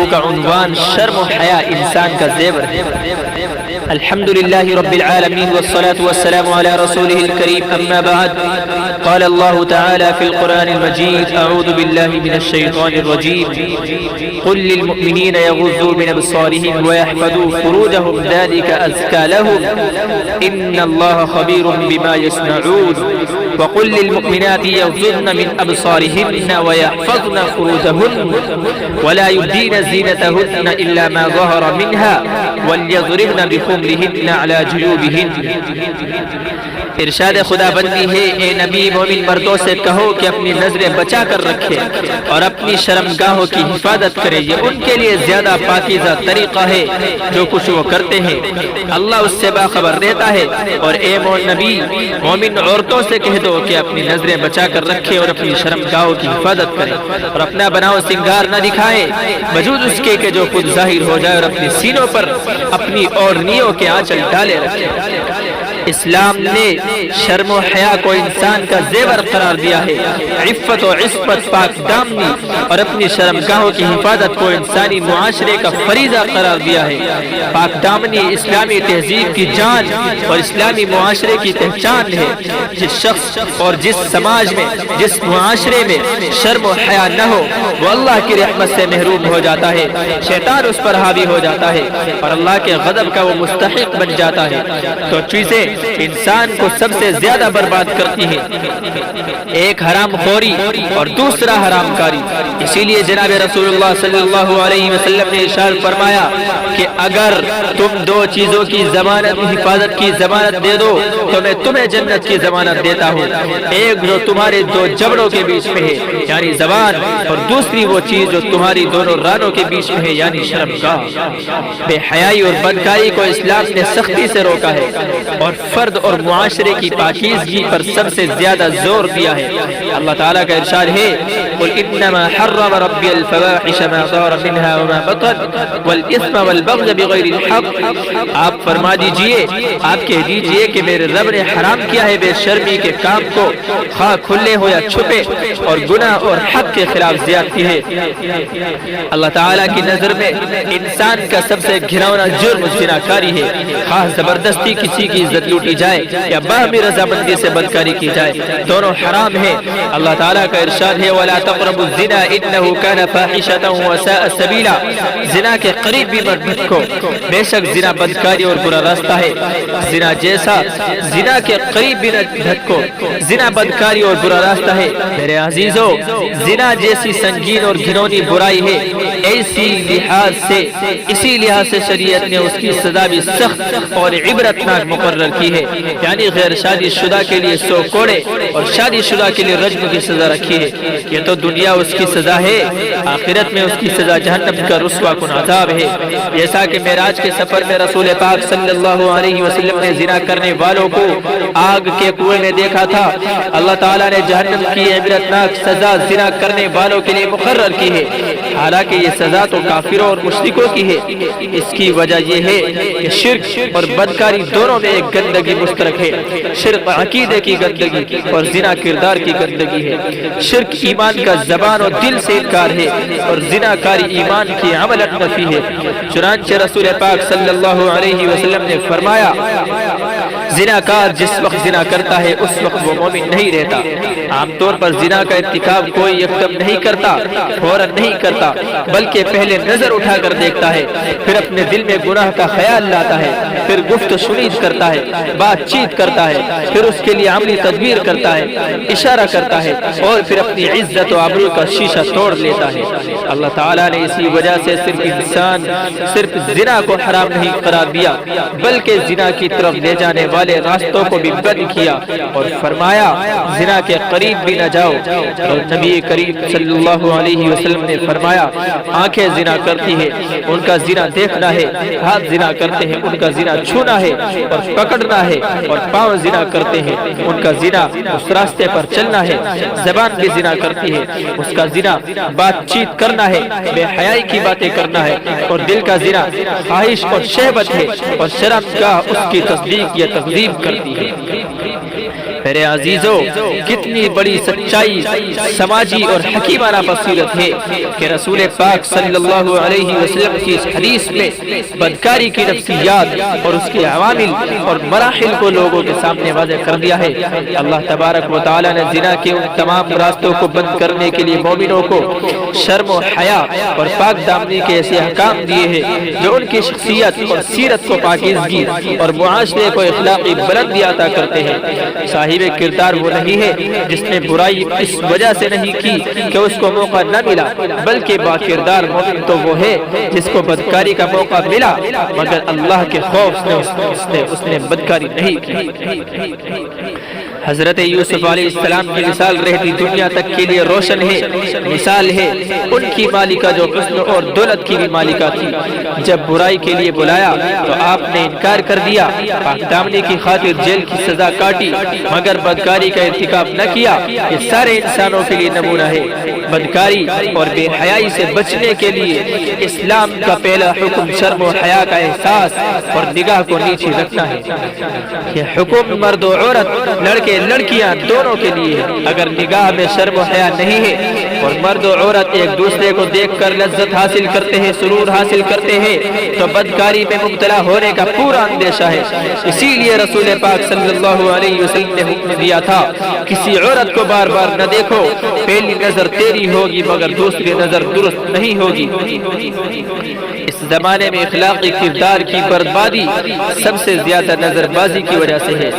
تعلیموں کا عنوان شرم و حیا انسان کا زیور ہے۔ الحمدللہ رب العالمین والصلاة والسلام علی رسولہ الکریم، اما بعد، قال اللہ تعالی فی القرآن المجید، اعوذ باللہ من الشیطان الرجیم، قل للمؤمنین یغضوا من ابصارهم ویحفظوا فروجهم ذلک ازکى لهم ان اللہ خبیر بما یصنعون، وقل للمؤمنات یغضضن من ابصارهن ويحفظن فروجهن ولا يبدين زينتهن إلا ما ظهر منها وليضربن بخمرهن على جيوبهن۔ ارشاد خدا بندی ہے، اے نبی مومن مردوں سے کہو کہ اپنی نظریں بچا کر رکھے اور اپنی شرمگاہوں کی حفاظت کرے، یہ ان کے لیے زیادہ پاکیزہ طریقہ ہے جو کچھ وہ کرتے ہیں، اللہ اس سے باخبر رہتا ہے۔ اور اے نبی مومن عورتوں سے کہہ دو کہ اپنی نظریں بچا کر رکھے اور اپنی شرمگاہوں کی حفاظت کرے اور اپنا بناؤ سنگار نہ دکھائے وجود اس کے کہ جو خود ظاہر ہو جائے، اور اپنی سینوں پر اپنی اوڑھنیوں کے آنچل ڈالے رکھے۔ اسلام نے شرم و حیا کو انسان کا زیور قرار دیا ہے، عفت و عصمت، پاک دامنی اور اپنی شرمگاہوں کی حفاظت کو انسانی معاشرے کا فریضہ قرار دیا ہے۔ پاک دامنی اسلامی تہذیب کی جان اور اسلامی معاشرے کی پہچان ہے۔ جس شخص اور جس سماج میں، جس معاشرے میں شرم و حیا نہ ہو، وہ اللہ کی رحمت سے محروم ہو جاتا ہے، شیطان اس پر حاوی ہو جاتا ہے اور اللہ کے غضب کا وہ مستحق بن جاتا ہے۔ تو چیزیں انسان کو سب سے زیادہ برباد کرتی ہیں، ایک حرام خوری اور دوسرا حرام کاری۔ اسی لیے جناب رسول اللہ صلی اللہ علیہ وسلم نے ارشاد فرمایا کہ اگر تم دو چیزوں کی ضمانت، حفاظت کی ضمانت دے دو تو میں تمہیں جنت کی ضمانت دیتا ہوں، ایک جو تمہارے دو جبڑوں کے بیچ میں ہے یعنی زبان، اور دوسری وہ چیز جو تمہاری دونوں رانوں کے بیچ میں ہے یعنی شرمگاہ۔ بے حیائی اور بدکاری کو اسلام نے سختی سے روکا ہے اور فرد اور معاشرے کی پاکیزگی پر سب سے زیادہ زور دیا ہے۔ اللہ تعالیٰ کا ارشاد ہے، قل انما حرم ربی الفواحش ما ظهر منها وما بطن والاثم والبغي بغیر الحق۔ آپ فرما دیجئے، آپ کہہ دیجئے کہ میرے رب نے حرام کیا ہے بے شرمی کے کام کو، خواہ کھلے ہو یا چھپے، اور گناہ اور حق کے خلاف زیادتی ہے۔ اللہ تعالیٰ کی نظر میں انسان کا سب سے گھناؤنا جرم زناکاری ہے، خواہ زبردستی کسی کی عزت لوٹی جائے یا باہمی رضامندی سے بدکاری کی جائے، دونوں حرام ہیں۔ اللہ تعالیٰ کا ارشاد ہے، وَلَا تَقْرَبُوا الزِّنَا إِنَّهُ كَانَ فَاحِشَةً وَسَاءَ سَبِيلًا۔ زنا کے قریب بھی مت بھٹکو، بے شک زنا بدکاری اور برا راستہ ہے۔ زنا جیسا، زنا کے قریب بھی نہ بھٹکو، زنا بدکاری اور برا راستہ ہے۔ میرے عزیزو، زنا جیسی سنگین اور گھنونی برائی ہے، اسی لحاظ سے شریعت نے اس کی سزا بھی سخت اور عبرتناک مقرر کی ہے، یعنی غیر شادی شدہ کے لیے 100 کوڑے اور شادی شدہ کے لیے رجم کی سزا رکھی ہے۔ یہ تو دنیا اس کی سزا ہے، آخرت میں اس کی سزا جہنم کا رسوا کن عذاب ہے۔ جیسا کہ معراج کے سفر میں رسول پاک صلی اللہ علیہ وسلم نے زنا کرنے والوں کو آگ کے کنویں میں دیکھا تھا، اللہ تعالیٰ نے جہنم کی عبرتناک سزا زنا کرنے والوں کے لیے مقرر کی ہے، حالانکہ یہ سزا تو کافروں اور مشرکوں کی ہے۔ اس کی وجہ یہ ہے کہ شرک اور بدکاری دونوں میں ایک گندگی مشترک ہے۔ شرک عقیدے کی گندگی اور زنا کردار کی گندگی ہے۔ شرک ایمان کا زبان اور دل سے انکار ہے اور زنا کاری ایمان کی عمل نفی ہے۔ چنانچہ رسول پاک صلی اللہ علیہ وسلم نے فرمایا، زناکار جس وقت زنا کرتا ہے اس وقت وہ مومن نہیں رہتا۔ عام طور پر زنا کا ارتکاب کوئی یکدم نہیں کرتا، فوراً نہیں کرتا، بلکہ پہلے نظر اٹھا کر دیکھتا ہے، پھر اپنے دل میں گناہ کا خیال لاتا ہے، پھر گفت و شنید کرتا ہے، بات چیت کرتا ہے، پھر اس کے لیے عملی تدبیر کرتا ہے، اشارہ کرتا ہے، اور پھر اپنی عزت و آبرو کا شیشہ توڑ لیتا ہے۔ اللہ تعالیٰ نے اسی وجہ سے صرف زنا کو حرام نہیں قرار دیا، بلکہ زنا کی طرف لے جانے والے راستوں کو بھی بند کیا اور فرمایا زنا کے قریب بھی نہ جاؤ۔ اور نبی کریم صلی اللہ علیہ وسلم نے فرمایا، آنکھیں زنا کرتی ہیں، ان کا زنا دیکھنا ہے، ہاتھ زنا کرتے ہیں، ان کا زنا چھونا ہے اور پکڑنا ہے، اور پاؤں زنا کرتے ہیں، ان کا زنا اس راستے پر چلنا ہے، زبان بھی زنا کرتی ہے، اس کا زنا بات چیت کرنا ہے، بے حیائی کی باتیں کرنا ہے، اور دل کا زنا خواہش اور شہوت ہے، اور شرمگاہ اس کی تصدیق یا تکذیب کرتی ہے۔ میرے عزیزوں، کتنی بڑی سچائی، سماجی اور حکیمانہ بصیرت ہے کہ رسول پاک صلی اللہ علیہ وسلم کی اس حدیث میں بدکاری کی نفسیات اور اس کے عوامل اور مراحل کو لوگوں کے سامنے واضح کر دیا ہے۔ اللہ تبارک و تعالی نے زنا کے ان تمام راستوں کو بند کرنے کے لیے مومنوں کو شرم و حیا اور پاک دامنی کے ایسے احکام دیے ہیں جو ان کی شخصیت اور سیرت کو پاکیزگی اور معاشرے کو اخلاقی بلندی عطا کرتے ہیں۔ صاحب کردار وہ نہیں ہے جس نے برائی اس وجہ سے نہیں کی کہ اس کو موقع نہ ملا، بلکہ با کردار مومن تو وہ ہے جس کو بدکاری کا موقع ملا مگر اللہ کے خوف سے اس نے بدکاری نہیں کی۔ حضرت یوسف علیہ السلام کی مثال رہتی دنیا تک کے لیے روشن ہے، مثال ہے ان کی مالکہ جو حسن اور دولت کی بھی مالکہ تھی۔ جب برائی کے لیے بلایا تو آپ نے انکار کر دیا، پاک دامنی کی خاطر جیل کی سزا کاٹی مگر بدکاری کا ارتکاب نہ کیا۔ یہ سارے انسانوں کے لیے نمونہ ہے۔ بدکاری اور بے حیائی سے بچنے کے لیے اسلام کا پہلا حکم شرم و حیا کا احساس اور نگاہ کو نیچے رکھنا ہے۔ یہ حکم مرد و عورت، لڑکے لڑکیاں دونوں کے لیے ہے۔ اگر نگاہ میں شرم و حیا نہیں ہے اور مرد و عورت ایک دوسرے کو دیکھ کر لذت حاصل کرتے ہیں، سرور حاصل کرتے ہیں، تو بدکاری میں مبتلا ہونے کا پورا اندیشہ ہے۔ اسی لیے رسول پاک صلی اللہ علیہ وسلم نے حکم دیا تھا، کسی عورت کو بار بار نہ دیکھو، پہلی نظر تیری ہوگی مگر دوسری نظر درست نہیں ہوگی۔ اس زمانے میں اخلاقی کردار کی بربادی سب سے زیادہ نظر بازی کی وجہ سے ہے۔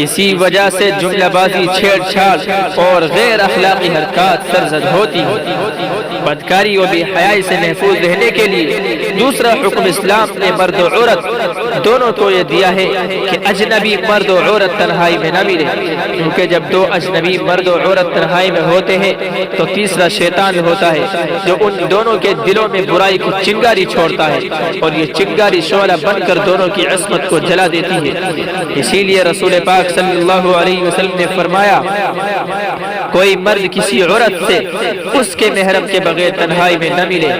اسی وجہ سے جملہ بازی، چھیڑ چھاڑ اور غیر اخلاقی حرکات سرزد ہوتی ہیں۔ بدکاری و بے حیائی سے محفوظ رہنے کے لیے دوسرا حکم اسلام نے مرد و عورت دونوں کو یہ دیا ہے کہ اجنبی مرد و عورت تنہائی میں نہ ملے، کیونکہ جب دو اجنبی مرد و عورت تنہائی میں ہوتے ہیں تو تیسرا شیطان ہوتا ہے جو ان دونوں کے دلوں میں برائی کی چنگاری چھوڑتا ہے اور یہ چنگاری شعلہ بن کر دونوں کی عصمت کو جلا دیتی ہے۔ اسی لیے رسول پاک صلی اللہ علیہ وسلم نے فرمایا، کوئی مرد کسی عورت سے اس کے محرم کے بغیر تنہائی میں نہ ملے۔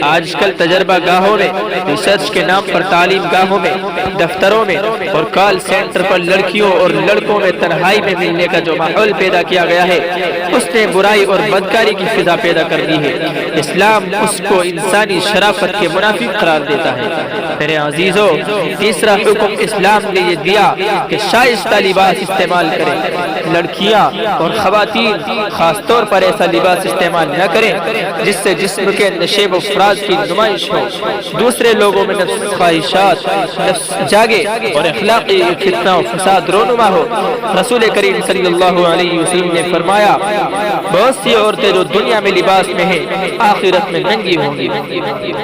آج کل تجربہ گاہوں میں، ریسرچ کے نام پر تعلیم گاہوں میں، دفتروں میں اور کال سینٹر پر لڑکیوں اور لڑکوں میں تنہائی میں ملنے کا جو ماحول پیدا کیا گیا ہے، اس نے برائی اور بدکاری کی فضا پیدا کر دی ہے۔ اسلام اس کو انسانی شرافت کے منافق قرار دیتا ہے۔ میرے عزیزو، تیسرا حکم اسلام نے یہ دیا کہ شائستہ لباس استعمال کریں۔ لڑکیاں اور خواتین خاص طور پر ایسا لباس استعمال نہ کریں جس سے جسم کے نشیب و فراز کی نمائش ہو، دوسرے لوگوں میں نفس خواہشات نفس جاگے اور اخلاقی فتنہ و فساد رونما ہو۔ رسول کریم صلی اللہ علیہ وسلم نے فرمایا، بہت سی عورتیں جو دنیا میں لباس میں ہیں آخرت میں ننگی ہوں گی۔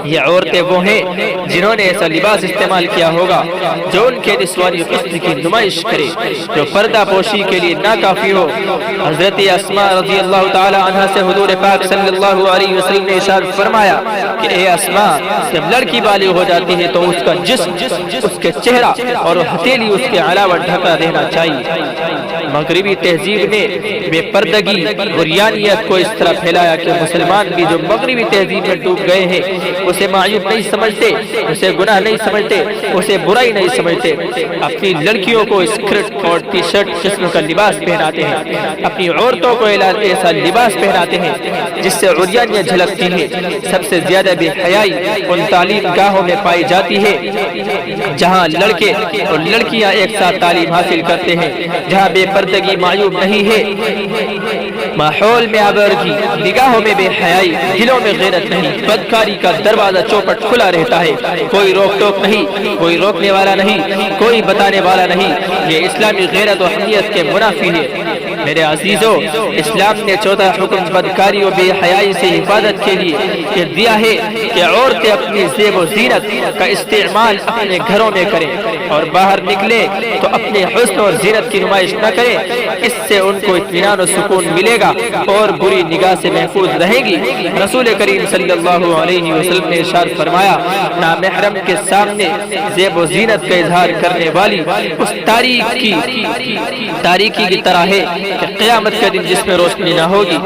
یہ عورتیں وہ ہیں جنہوں نے ایسا لباس استعمال کیا ہوگا جو ان کے نسوانی حسن کی نمائش کرے، جو پردہ پوشی کے لیے ناکافی ہو۔ حضرت اسماء رضی اللہ تعالی عنہ سے حضور پاک صلی اللہ علیہ وسلم نے ارشاد فرمایا کہ اے اسماء، جب لڑکی بالغ ہو جاتی ہے تو اس کا جسم، اس کے چہرہ اور ہتھیلی اس کے علاوہ ڈھکا رہنا چاہیے۔ مغربی تہذیب نے بے پردگی اور یانیت کو اس طرح پھیلایا کہ مسلمان بھی جو مغربی تہذیب میں ڈوب گئے ہیں اسے معیوب نہیں سمجھتے، اسے گناہ نہیں سمجھتے، اسے برائی نہیں سمجھتے۔ اپنی لڑکیوں کو اسکرٹ اور ٹی شرٹ قسم کا لباس پہناتے ہیں، اپنی عورتوں کو ایسا لباس پہناتے ہیں جس سے عریانیت جھلکتی ہے۔ سب سے زیادہ بے حیائی ان تعلیم گاہوں میں پائی جاتی ہے جہاں لڑکے اور لڑکیاں ایک ساتھ تعلیم حاصل کرتے ہیں، جہاں بے پردگی معیوب نہیں ہے، ماحول میں آبرگی، نگاہوں میں بے حیائی، دلوں میں غیرت نہیں، بدکاری کا دروازہ چوپٹ کھلا رہتا ہے، کوئی روک ٹوک نہیں، کوئی روکنے والا نہیں، کوئی بتانے والا نہیں۔ یہ اسلامی غیرت و حمیت کے منافی ہے۔ میرے عزیزو، اسلام نے چوتھا حکم بدکاری و بے حیائی سے حفاظت کے لیے یہ دیا ہے کہ عورتیں اپنی زیب و زینت کا استعمال اپنے گھروں میں کریں اور باہر نکلیں تو اپنے حسن اور زینت کی نمائش نہ کریں۔ اس سے ان کو اطمینان و سکون ملے گا اور بری نگاہ سے محفوظ رہے گی۔ رسول کریم صلی اللہ علیہ وسلم نے ارشاد فرمایا، نامحرم کے سامنے زیب و زینت کا اظہار کرنے والی اس تاریکی کی طرح ہے کہ قیامت کا دن جس میں روشنی نہ ہوگی.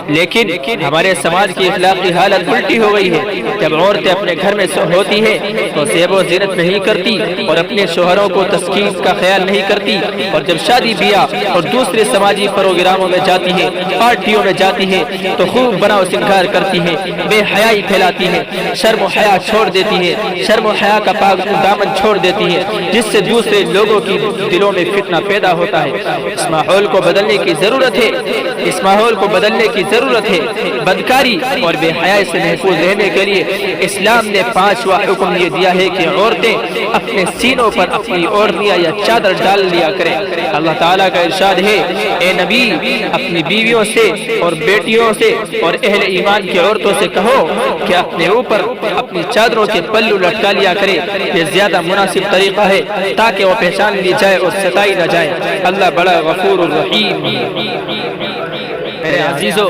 لیکن ہمارے سماج کی اخلاقی حالت الٹی ہو گئی ہے. جب عورتیں اپنے گھر میں ہوتی ہیں تو زیب و زینت نہیں کرتی اور اپنے شوہروں کو تسکین کا خیال نہیں کرتی, اور جب شادی بیاہ اور دوسرے سماجی پروگراموں میں جاتی ہے, پارٹیوں میں جاتی ہے, تو خوب بناؤ سنگار کرتی ہے, بے حیائی پھیلاتی ہے, شرم و حیا چھوڑ دیتی ہے, شرم و حیا کا پاک دامن چھوڑ دیتی ہے, جس سے دوسرے لوگوں کی دلوں میں فتنہ پیدا ہوتا ہے. اس ماحول کو بدلنے کی ضرورت ہے, اس ماحول کو بدلنے کی ضرورت ہے. بدکاری اور بے حیائی سے محفوظ رہنے کے لیے اسلام نے 5واں حکم یہ دیا ہے کہ عورتیں اپنے سینوں پر اپنی اوڑھنیاں یا چادر ڈال لیا کریں. اللہ تعالیٰ کا ارشاد ہے, اے نبی اپنی بیویوں سے اور بیٹیوں سے اور اہل ایمان کی عورتوں سے کہو کہ اپنے اوپر اپنی چادروں کے پلو لٹکا لیا کرے. یہ زیادہ مناسب طریقہ ہے تاکہ وہ پہچان لی جائے اور ستائی نہ جائے. اللہ بڑا غفور الرحیم. میرے عزیزو,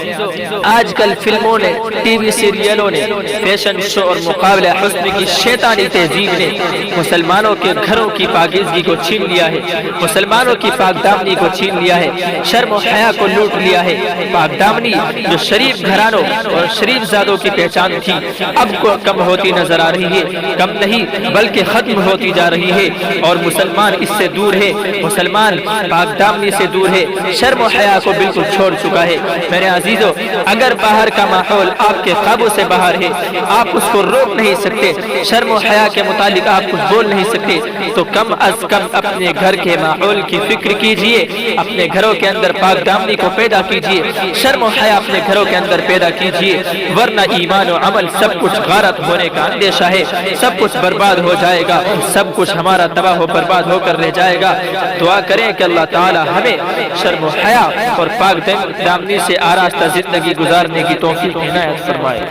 آج کل فلموں نے, ٹی وی سیریلوں نے, فیشن شو اور مقابلہ حسن کی شیطانی تہذیب نے مسلمانوں کے گھروں کی پاکیزگی کو چھین لیا ہے, مسلمانوں کی پاک دامنی کو چھین لیا ہے, شرم و حیا کو لوٹ لیا ہے. پاک دامنی جو شریف گھرانوں اور شریف زادوں کی پہچان تھی اب کو کم ہوتی نظر آ رہی ہے. کم نہیں بلکہ ختم ہوتی جا رہی ہے, اور مسلمان اس سے دور ہے, مسلمان پاک دامنی سے دور ہے, شرم و حیا کو بالکل چھوڑ چکا ہے. میرے عزیزو, اگر باہر کا ماحول آپ کے قابو سے باہر ہے, آپ اس کو روک نہیں سکتے, شرم و حیا کے متعلق آپ کچھ بول نہیں سکتے, تو کم از کم اپنے گھر کے ماحول کی فکر کیجئے, اپنے گھروں کے اندر پاک دامنی کو پیدا کیجئے, شرم و حیا اپنے گھروں کے اندر پیدا کیجئے, ورنہ ایمان و عمل سب کچھ غارت ہونے کا اندیشہ ہے, سب کچھ برباد ہو جائے گا, سب کچھ ہمارا تباہ و برباد ہو کر رہ جائے گا. دعا کریں کہ اللہ تعالی ہمیں شرم و حیا اور پاک دامنی سے آراستہ زندگی گزارنے کی توفیق عنایت فرمائے.